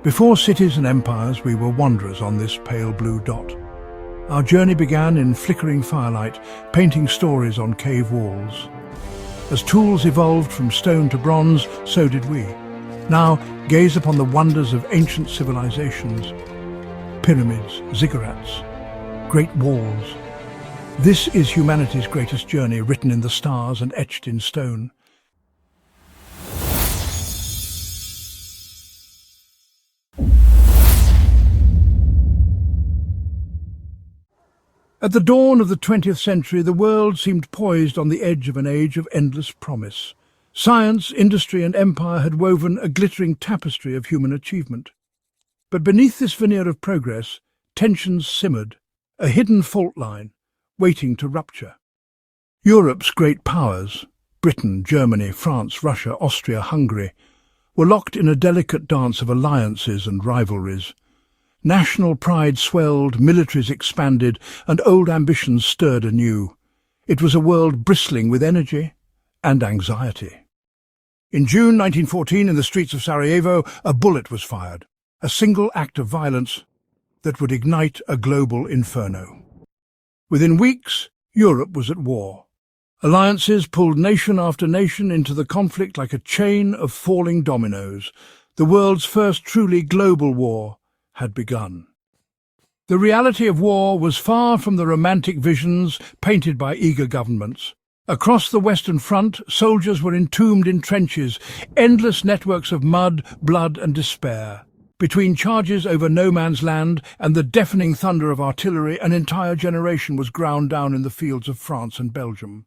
Before cities and empires, we were wanderers on this pale blue dot. Our journey began in flickering firelight, painting stories on cave walls. As tools evolved from stone to bronze, so did we. Now, gaze upon the wonders of ancient civilizations. Pyramids, ziggurats, great walls. This is humanity's greatest journey, written in the stars and etched in stone. At the dawn of the 20th century, the world seemed poised on the edge of an age of endless promise. Science, industry and empire had woven a glittering tapestry of human achievement. But beneath this veneer of progress, tensions simmered, a hidden fault line, waiting to rupture. Europe's great powers, Britain, Germany, France, Russia, Austria, Hungary, were locked in a delicate dance of alliances and rivalries. National pride swelled, militaries expanded, and old ambitions stirred anew. It was a world bristling with energy and anxiety. In June 1914, in the streets of Sarajevo, a bullet was fired, a single act of violence that would ignite a global inferno. Within weeks, Europe was at war. Alliances pulled nation after nation into the conflict like a chain of falling dominoes. The world's first truly global war had begun. The reality of war was far from the romantic visions painted by eager governments. Across the Western Front, soldiers were entombed in trenches, endless networks of mud, blood and despair. Between charges over no man's land and the deafening thunder of artillery, an entire generation was ground down in the fields of France and Belgium.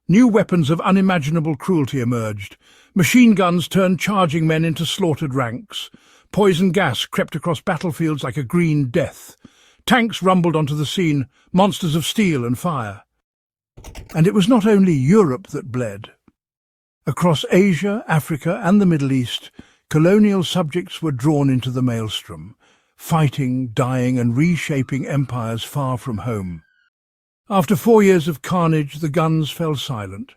New weapons of unimaginable cruelty emerged. Machine guns turned charging men into slaughtered ranks. Poison gas crept across battlefields like a green death. Tanks rumbled onto the scene, monsters of steel and fire. And it was not only Europe that bled. Across Asia, Africa and the Middle East, colonial subjects were drawn into the maelstrom, fighting, dying and reshaping empires far from home. After 4 years of carnage, the guns fell silent.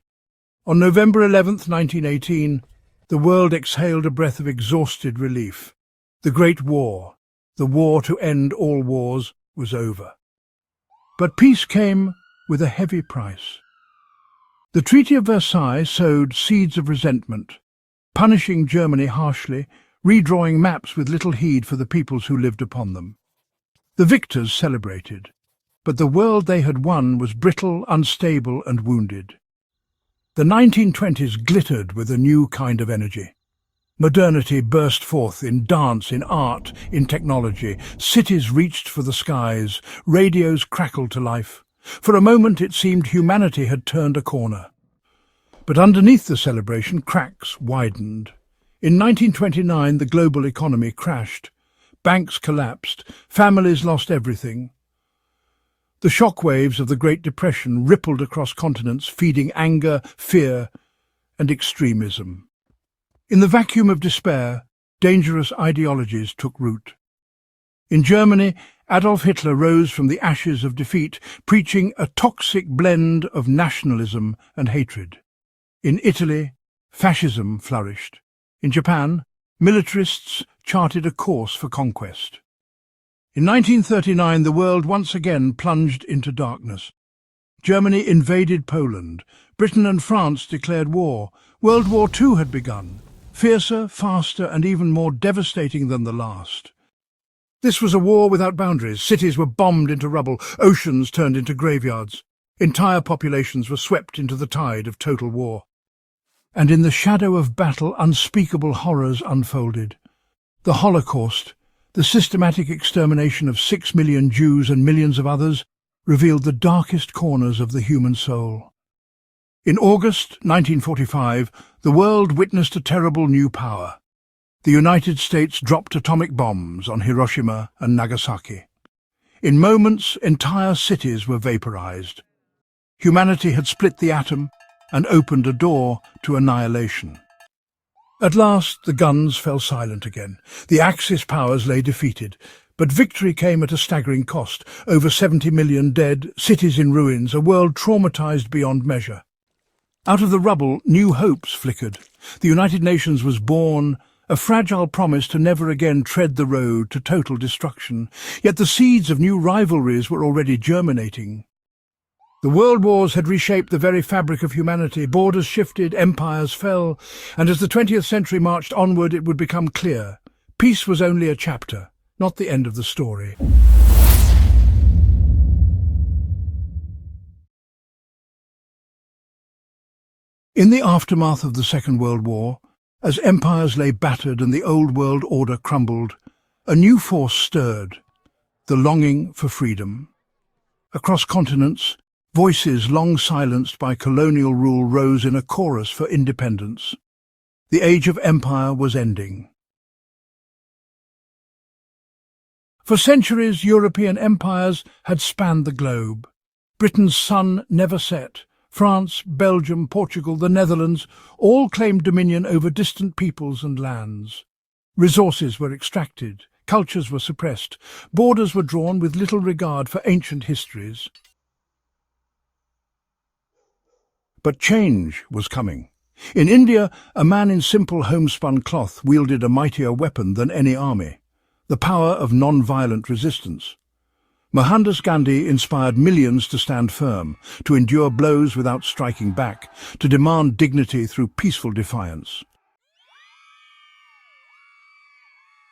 On November 11th, 1918, the world exhaled a breath of exhausted relief. The Great War, the war to end all wars, was over. But peace came with a heavy price. The Treaty of Versailles sowed seeds of resentment, punishing Germany harshly, redrawing maps with little heed for the peoples who lived upon them. The victors celebrated, but the world they had won was brittle, unstable and wounded. The 1920s glittered with a new kind of energy. Modernity burst forth in dance, in art, in technology. Cities reached for the skies, radios crackled to life. For a moment it seemed humanity had turned a corner. But underneath the celebration, cracks widened. In 1929, the global economy crashed. Banks collapsed. Families lost everything. The shockwaves of the Great Depression rippled across continents, feeding anger, fear, and extremism. In the vacuum of despair, dangerous ideologies took root. In Germany, Adolf Hitler rose from the ashes of defeat, preaching a toxic blend of nationalism and hatred. In Italy, fascism flourished. In Japan, militarists charted a course for conquest. In 1939, the world once again plunged into darkness. Germany invaded Poland. Britain and France declared war. World War II had begun, fiercer, faster, and even more devastating than the last. This was a war without boundaries. Cities were bombed into rubble, oceans turned into graveyards. Entire populations were swept into the tide of total war. And in the shadow of battle, unspeakable horrors unfolded. The Holocaust, the systematic extermination of 6 million Jews and millions of others, revealed the darkest corners of the human soul. In August 1945, the world witnessed a terrible new power. The United States dropped atomic bombs on Hiroshima and Nagasaki. In moments, entire cities were vaporized. Humanity had split the atom and opened a door to annihilation. At last, the guns fell silent again. The Axis powers lay defeated, but victory came at a staggering cost. Over 70 million dead, cities in ruins, a world traumatized beyond measure. Out of the rubble, new hopes flickered. The United Nations was born, a fragile promise to never again tread the road to total destruction. Yet the seeds of new rivalries were already germinating. The world wars had reshaped the very fabric of humanity. Borders shifted, empires fell, and as the 20th century marched onward, it would become clear. Peace was only a chapter, not the end of the story. In the aftermath of the Second World War, as empires lay battered and the old world order crumbled, a new force stirred, the longing for freedom. Across continents, voices long silenced by colonial rule rose in a chorus for independence. The age of empire was ending. For centuries, European empires had spanned the globe. Britain's sun never set. France, Belgium, Portugal, the Netherlands all claimed dominion over distant peoples and lands. Resources were extracted, cultures were suppressed, borders were drawn with little regard for ancient histories. But change was coming. In India, a man in simple homespun cloth wielded a mightier weapon than any army, the power of non-violent resistance. Mohandas Gandhi inspired millions to stand firm, to endure blows without striking back, to demand dignity through peaceful defiance.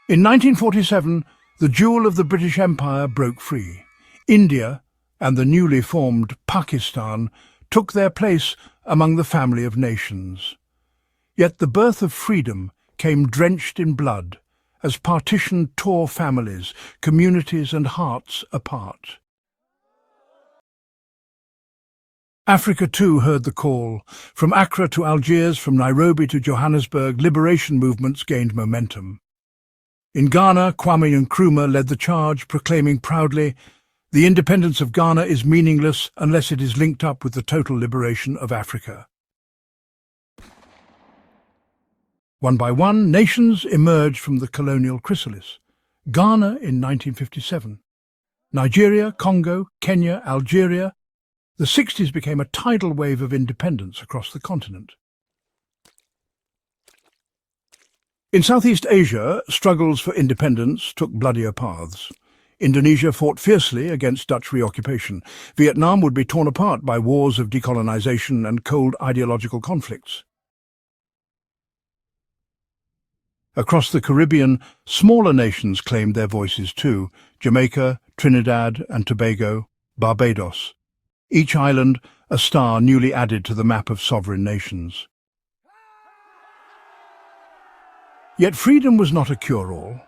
In 1947, the jewel of the British Empire broke free. India and the newly formed Pakistan took their place among the family of nations. Yet the birth of freedom came drenched in blood, as partition tore families, communities and hearts apart. Africa too heard the call. From Accra to Algiers, from Nairobi to Johannesburg, liberation movements gained momentum. In Ghana, Kwame Nkrumah led the charge, proclaiming proudly, "The independence of Ghana is meaningless unless it is linked up with the total liberation of Africa." One by one, nations emerged from the colonial chrysalis. Ghana in 1957, Nigeria, Congo, Kenya, Algeria. The 60s became a tidal wave of independence across the continent. In Southeast Asia, struggles for independence took bloodier paths. Indonesia fought fiercely against Dutch reoccupation. Vietnam would be torn apart by wars of decolonization and cold ideological conflicts. Across the Caribbean, smaller nations claimed their voices too: Jamaica, Trinidad and Tobago, Barbados. Each island a star newly added to the map of sovereign nations. Yet freedom was not a cure-all.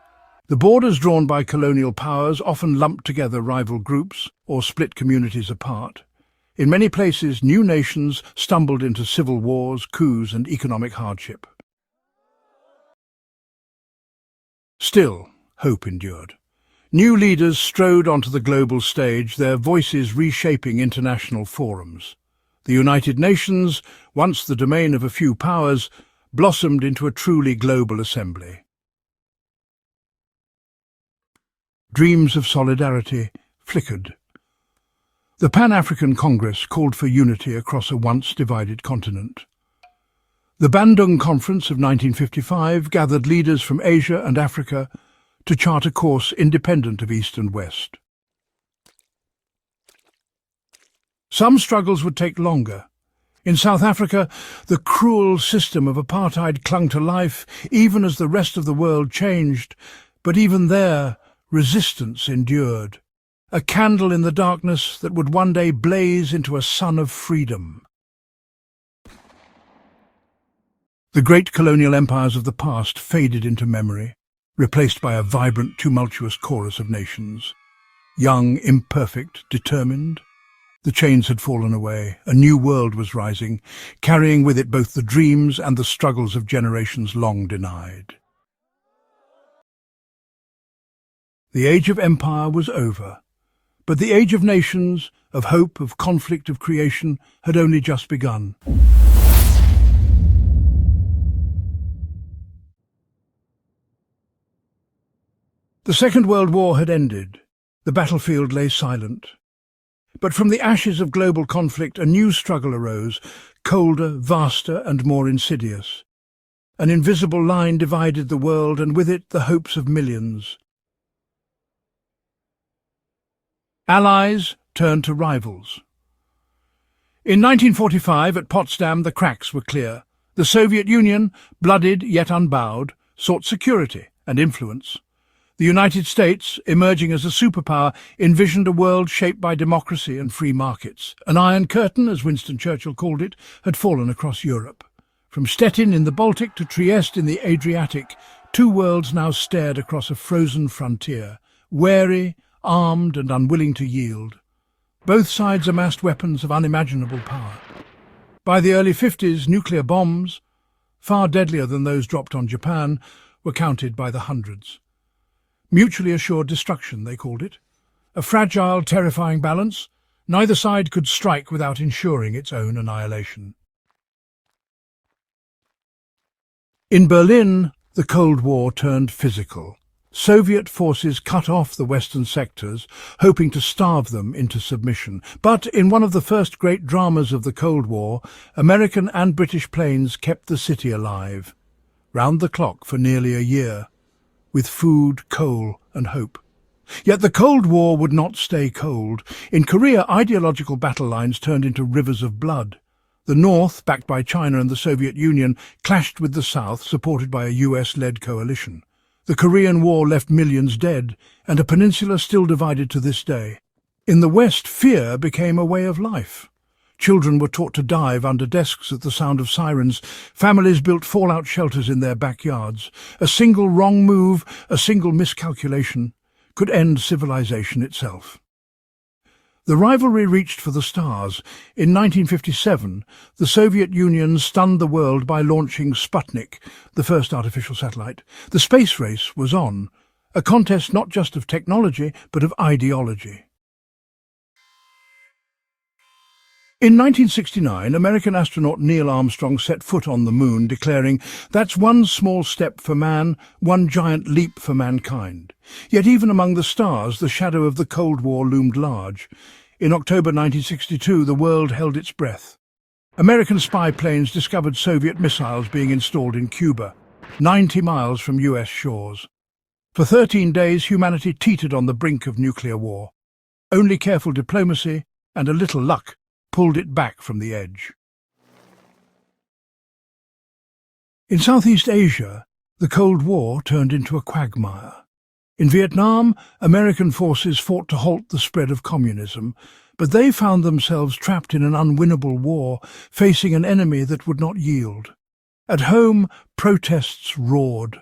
The borders drawn by colonial powers often lumped together rival groups or split communities apart. In many places, new nations stumbled into civil wars, coups and economic hardship. Still, hope endured. New leaders strode onto the global stage, their voices reshaping international forums. The United Nations, once the domain of a few powers, blossomed into a truly global assembly. Dreams of solidarity flickered. The Pan-African Congress called for unity across a once divided continent. The Bandung Conference of 1955 gathered leaders from Asia and Africa to chart a course independent of East and West. Some struggles would take longer. In South Africa, the cruel system of apartheid clung to life even as the rest of the world changed, but even there, resistance endured. A candle in the darkness that would one day blaze into a sun of freedom. The great colonial empires of the past faded into memory, replaced by a vibrant, tumultuous chorus of nations. Young, imperfect, determined. The chains had fallen away. A new world was rising, carrying with it both the dreams and the struggles of generations long denied. The age of empire was over, but the age of nations, of hope, of conflict, of creation, had only just begun. The Second World War had ended. The battlefield lay silent. But from the ashes of global conflict, a new struggle arose, colder, vaster and more insidious. An invisible line divided the world, and with it the hopes of millions. Allies turned to rivals. In 1945, at Potsdam, the cracks were clear. The Soviet Union, bloodied yet unbowed, sought security and influence. The United States, emerging as a superpower, envisioned a world shaped by democracy and free markets. An iron curtain, as Winston Churchill called it, had fallen across Europe. From Stettin in the Baltic to Trieste in the Adriatic, two worlds now stared across a frozen frontier, wary, armed and unwilling to yield. Both sides amassed weapons of unimaginable power. By the early 50s, nuclear bombs, far deadlier than those dropped on Japan, were counted by the hundreds. Mutually assured destruction, they called it. A fragile, terrifying balance. Neither side could strike without ensuring its own annihilation. In Berlin, the Cold War turned physical. Soviet forces cut off the western sectors, hoping to starve them into submission. But in one of the first great dramas of the Cold War, American and British planes kept the city alive, round the clock for nearly a year, with food, coal and hope. Yet the Cold War would not stay cold. In Korea, ideological battle lines turned into rivers of blood. The North, backed by China and the Soviet Union, clashed with the South, supported by a US-led coalition. The Korean War left millions dead, and a peninsula still divided to this day. In the West, fear became a way of life. Children were taught to dive under desks at the sound of sirens. Families built fallout shelters in their backyards. A single wrong move, a single miscalculation, could end civilization itself. The rivalry reached for the stars. In 1957, the Soviet Union stunned the world by launching Sputnik, the first artificial satellite. The space race was on, a contest not just of technology, but of ideology. In 1969, American astronaut Neil Armstrong set foot on the moon, declaring, "That's one small step for man, one giant leap for mankind." Yet even among the stars, the shadow of the Cold War loomed large. In October 1962, the world held its breath. American spy planes discovered Soviet missiles being installed in Cuba, 90 miles from US shores. For 13 days, humanity teetered on the brink of nuclear war. Only careful diplomacy and a little luck pulled it back from the edge. In Southeast Asia, the Cold War turned into a quagmire. In Vietnam, American forces fought to halt the spread of communism, but they found themselves trapped in an unwinnable war, facing an enemy that would not yield. At home, protests roared,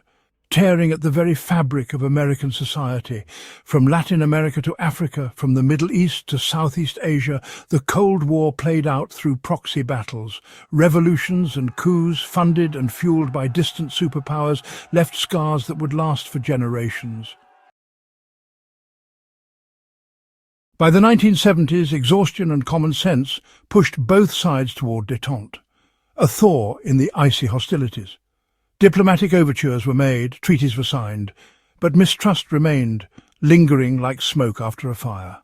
tearing at the very fabric of American society. From Latin America to Africa, from the Middle East to Southeast Asia, the Cold War played out through proxy battles. Revolutions and coups, funded and fueled by distant superpowers, left scars that would last for generations. By the 1970s, exhaustion and common sense pushed both sides toward détente, a thaw in the icy hostilities. Diplomatic overtures were made, treaties were signed, but mistrust remained, lingering like smoke after a fire.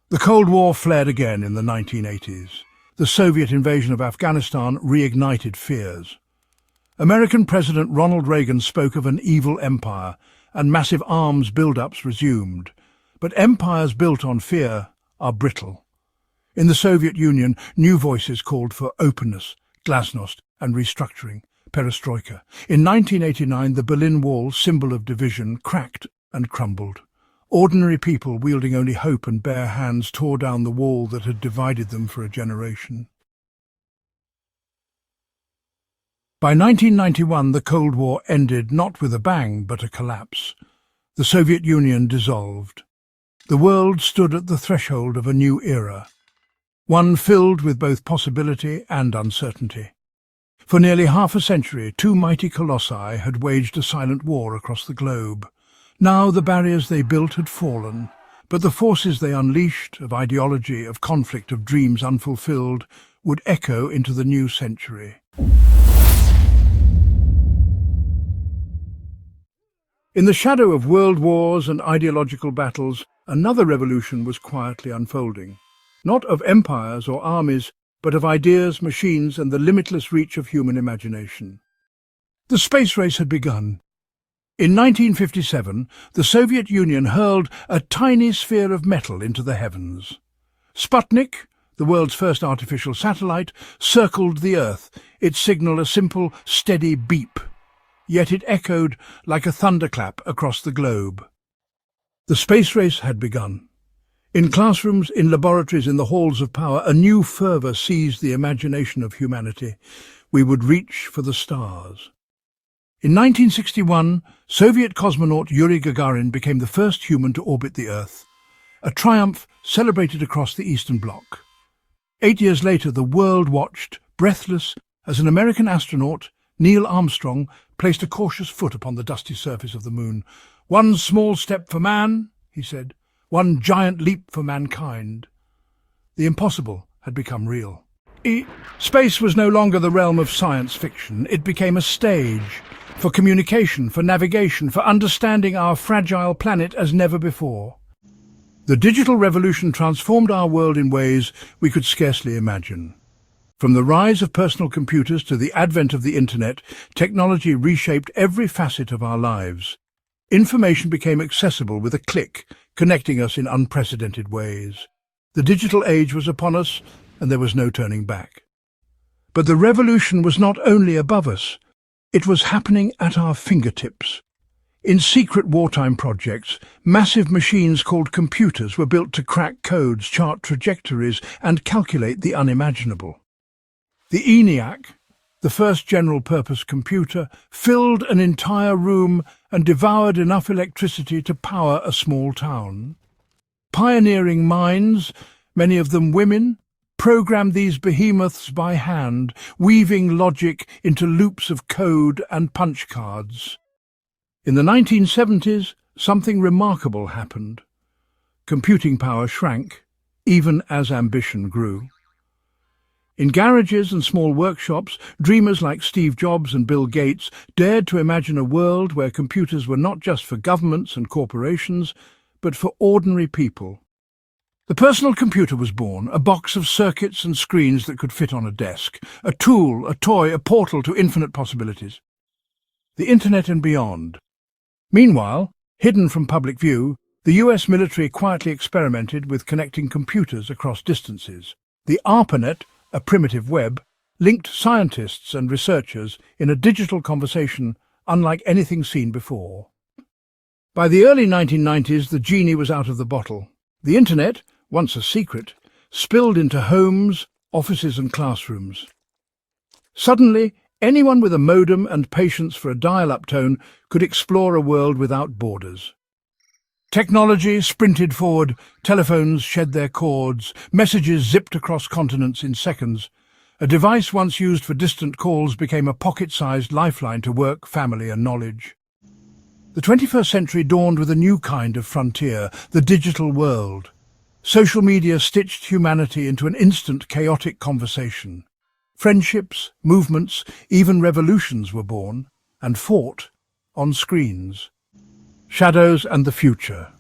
The Cold War flared again in the 1980s. The Soviet invasion of Afghanistan reignited fears. American President Ronald Reagan spoke of an evil empire, and massive arms build-ups resumed. But empires built on fear are brittle. In the Soviet Union, new voices called for openness, glasnost and restructuring, perestroika. In 1989, the Berlin Wall, symbol of division, cracked and crumbled. Ordinary people wielding only hope and bare hands tore down the wall that had divided them for a generation. By 1991, the Cold War ended not with a bang, but a collapse. The Soviet Union dissolved. The world stood at the threshold of a new era, one filled with both possibility and uncertainty. For nearly half a century, two mighty colossi had waged a silent war across the globe. Now the barriers they built had fallen, but the forces they unleashed, of ideology, of conflict, of dreams unfulfilled, would echo into the new century. In the shadow of world wars and ideological battles, another revolution was quietly unfolding, not of empires or armies, but of ideas, machines, and the limitless reach of human imagination. The space race had begun. In 1957, the Soviet Union hurled a tiny sphere of metal into the heavens. Sputnik, the world's first artificial satellite, circled the Earth, its signal a simple, steady beep. Yet it echoed like a thunderclap across the globe. The space race had begun. In classrooms, in laboratories, in the halls of power, a new fervour seized the imagination of humanity. We would reach for the stars. In 1961, Soviet cosmonaut Yuri Gagarin became the first human to orbit the Earth, a triumph celebrated across the Eastern Bloc. 8 years later, the world watched, breathless, as an American astronaut, Neil Armstrong, placed a cautious foot upon the dusty surface of the moon. "One small step for man," he said, "one giant leap for mankind." The impossible had become real. Space was no longer the realm of science fiction. It became a stage for communication, for navigation, for understanding our fragile planet as never before. The digital revolution transformed our world in ways we could scarcely imagine. From the rise of personal computers to the advent of the internet, technology reshaped every facet of our lives. Information became accessible with a click, connecting us in unprecedented ways. The digital age was upon us, and there was no turning back. But the revolution was not only above us, it was happening at our fingertips. In secret wartime projects, massive machines called computers were built to crack codes, chart trajectories, and calculate the unimaginable. The ENIAC, the first general-purpose computer, filled an entire room and devoured enough electricity to power a small town. Pioneering minds, many of them women, programmed these behemoths by hand, weaving logic into loops of code and punch cards. In the 1970s, something remarkable happened. Computing power shrank, even as ambition grew. In garages and small workshops, dreamers like Steve Jobs and Bill Gates dared to imagine a world where computers were not just for governments and corporations, but for ordinary people. The personal computer was born, a box of circuits and screens that could fit on a desk, a tool, a toy, a portal to infinite possibilities. The internet and beyond. Meanwhile, hidden from public view, the US military quietly experimented with connecting computers across distances. The ARPANET, a primitive web, linked scientists and researchers in a digital conversation unlike anything seen before. By the early 1990s, the genie was out of the bottle. The internet, once a secret, spilled into homes, offices and classrooms. Suddenly, anyone with a modem and patience for a dial-up tone could explore a world without borders. Technology sprinted forward, telephones shed their cords, messages zipped across continents in seconds. A device once used for distant calls became a pocket-sized lifeline to work, family and knowledge. The 21st century dawned with a new kind of frontier, the digital world. Social media stitched humanity into an instant, chaotic conversation. Friendships, movements, even revolutions were born and fought on screens. Shadows and the future.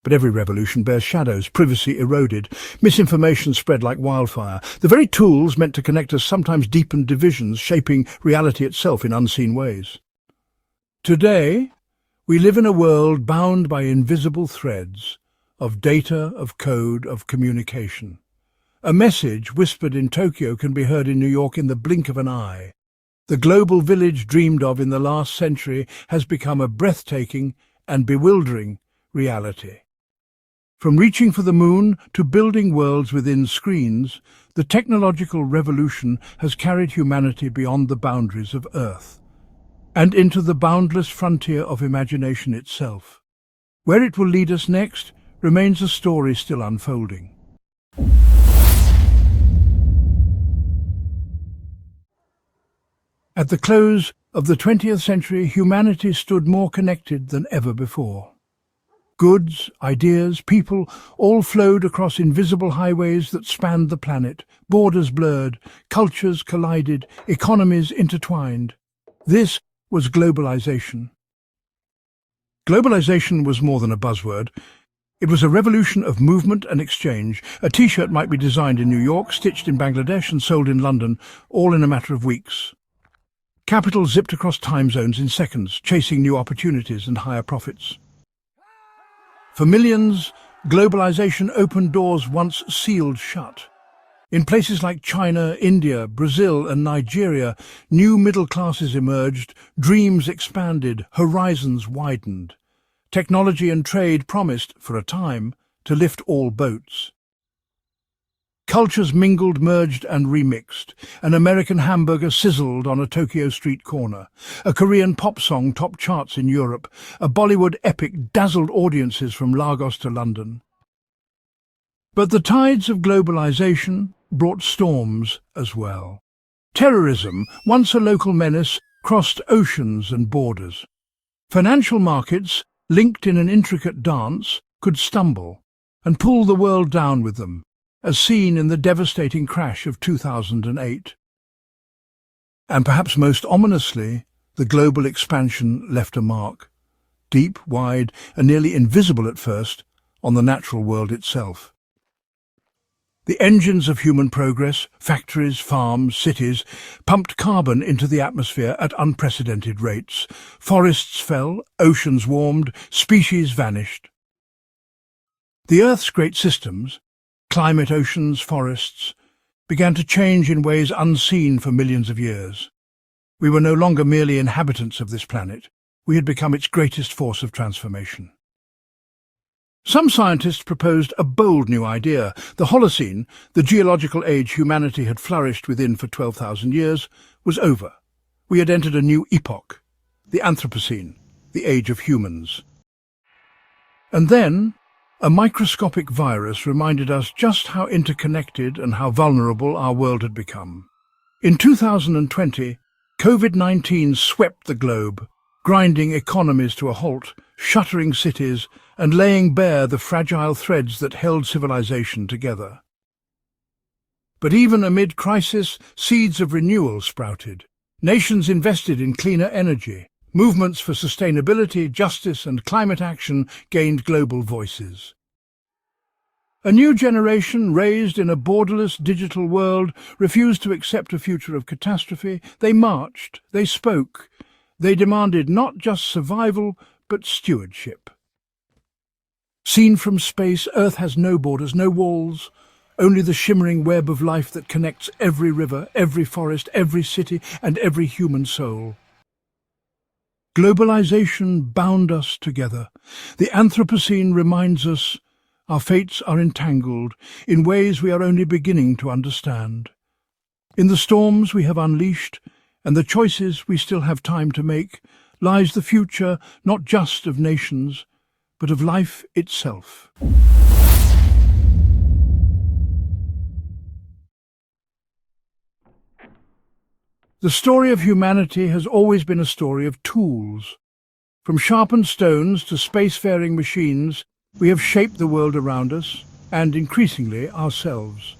But every revolution bears shadows. Privacy eroded. Misinformation spread like wildfire. The very tools meant to connect us sometimes deepened divisions, shaping reality itself in unseen ways. Today, we live in a world bound by invisible threads of data, of code, of communication. A message whispered in Tokyo can be heard in New York in the blink of an eye. The global village dreamed of in the last century has become a breathtaking and bewildering reality. From reaching for the moon to building worlds within screens, the technological revolution has carried humanity beyond the boundaries of Earth and into the boundless frontier of imagination itself. Where it will lead us next remains a story still unfolding. At the close of the 20th century, humanity stood more connected than ever before. Goods, ideas, people all flowed across invisible highways that spanned the planet, borders blurred, cultures collided, economies intertwined. This was globalization. Globalization was more than a buzzword. It was a revolution of movement and exchange. A T-shirt might be designed in New York, stitched in Bangladesh and sold in London, all in a matter of weeks. Capital zipped across time zones in seconds, chasing new opportunities and higher profits. For millions, globalization opened doors once sealed shut. In places like China, India, Brazil and Nigeria, new middle classes emerged, dreams expanded, horizons widened. Technology and trade promised, for a time, to lift all boats. Cultures mingled, merged and remixed. An American hamburger sizzled on a Tokyo street corner. A Korean pop song topped charts in Europe. A Bollywood epic dazzled audiences from Lagos to London. But the tides of globalization brought storms as well. Terrorism, once a local menace, crossed oceans and borders. Financial markets, linked in an intricate dance, could stumble and pull the world down with them, as seen in the devastating crash of 2008. And perhaps most ominously, the global expansion left a mark, deep, wide, and nearly invisible at first, on the natural world itself. The engines of human progress, factories, farms, cities, pumped carbon into the atmosphere at unprecedented rates. Forests fell, oceans warmed, species vanished. The Earth's great systems, climate, oceans, forests, began to change in ways unseen for millions of years. We were no longer merely inhabitants of this planet. We had become its greatest force of transformation. Some scientists proposed a bold new idea. The Holocene, the geological age humanity had flourished within for 12,000 years, was over. We had entered a new epoch, the Anthropocene, the age of humans. And then, a microscopic virus reminded us just how interconnected and how vulnerable our world had become. In 2020, COVID-19 swept the globe, grinding economies to a halt, shuttering cities, and laying bare the fragile threads that held civilization together. But even amid crisis, seeds of renewal sprouted. Nations invested in cleaner energy. Movements for sustainability, justice, and climate action gained global voices. A new generation, raised in a borderless digital world, refused to accept a future of catastrophe. They marched, they spoke, they demanded not just survival, but stewardship. Seen from space, Earth has no borders, no walls, only the shimmering web of life that connects every river, every forest, every city, and every human soul. Globalization bound us together. The Anthropocene reminds us our fates are entangled in ways we are only beginning to understand. In the storms we have unleashed, and the choices we still have time to make, lies the future not just of nations, but of life itself. The story of humanity has always been a story of tools. From sharpened stones to spacefaring machines, we have shaped the world around us, and increasingly ourselves.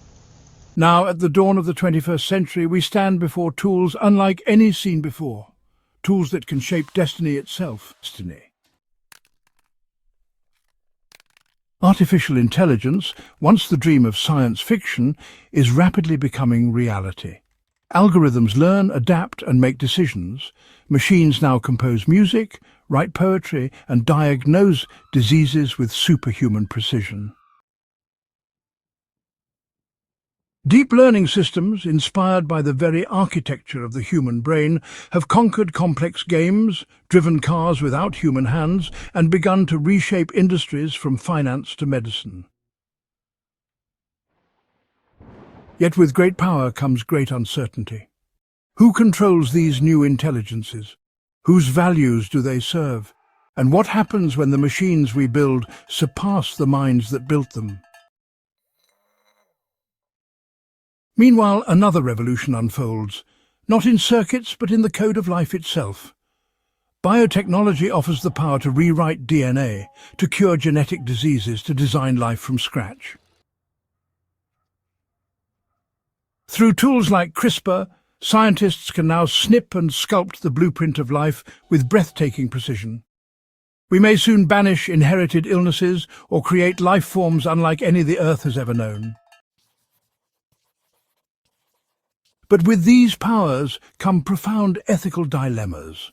Now, at the dawn of the 21st century, we stand before tools unlike any seen before, tools that can shape destiny itself. Artificial intelligence, once the dream of science fiction, is rapidly becoming reality. Algorithms learn, adapt, and make decisions. Machines now compose music, write poetry, and diagnose diseases with superhuman precision. Deep learning systems, inspired by the very architecture of the human brain, have conquered complex games, driven cars without human hands, and begun to reshape industries from finance to medicine. Yet with great power comes great uncertainty. Who controls these new intelligences? Whose values do they serve? And what happens when the machines we build surpass the minds that built them? Meanwhile, another revolution unfolds, not in circuits but in the code of life itself. Biotechnology offers the power to rewrite DNA, to cure genetic diseases, to design life from scratch. Through tools like CRISPR, scientists can now snip and sculpt the blueprint of life with breathtaking precision. We may soon banish inherited illnesses or create life forms unlike any the Earth has ever known. But with these powers come profound ethical dilemmas.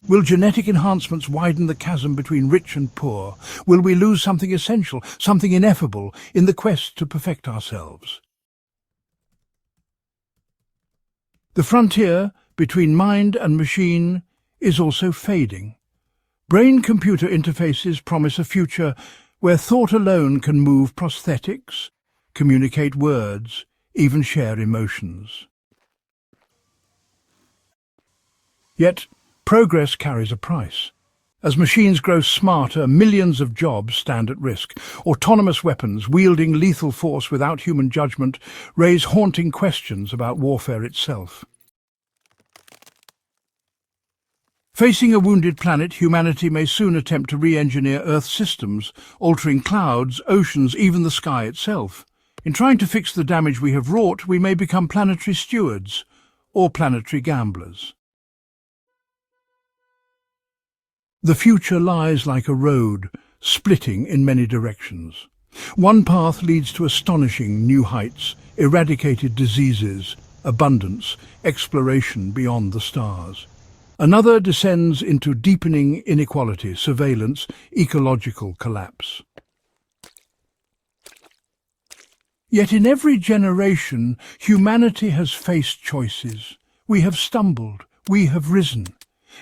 Will genetic enhancements widen the chasm between rich and poor? Will we lose something essential, something ineffable, in the quest to perfect ourselves? The frontier between mind and machine is also fading. Brain-computer interfaces promise a future where thought alone can move prosthetics, communicate words, even share emotions. Yet, progress carries a price. As machines grow smarter, millions of jobs stand at risk. Autonomous weapons, wielding lethal force without human judgment, raise haunting questions about warfare itself. Facing a wounded planet, humanity may soon attempt to re-engineer Earth's systems, altering clouds, oceans, even the sky itself. In trying to fix the damage we have wrought, we may become planetary stewards or planetary gamblers. The future lies like a road, splitting in many directions. One path leads to astonishing new heights, eradicated diseases, abundance, exploration beyond the stars. Another descends into deepening inequality, surveillance, ecological collapse. Yet in every generation, humanity has faced choices. We have stumbled, we have risen.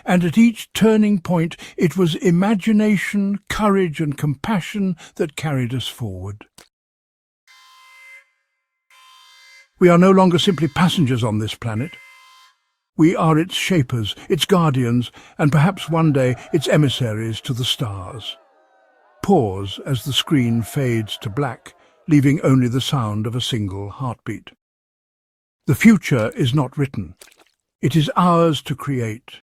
And at each turning point, it was imagination, courage and compassion that carried us forward. We are no longer simply passengers on this planet. We are its shapers, its guardians, and perhaps one day its emissaries to the stars. Pause as the screen fades to black, leaving only the sound of a single heartbeat. The future is not written. It is ours to create.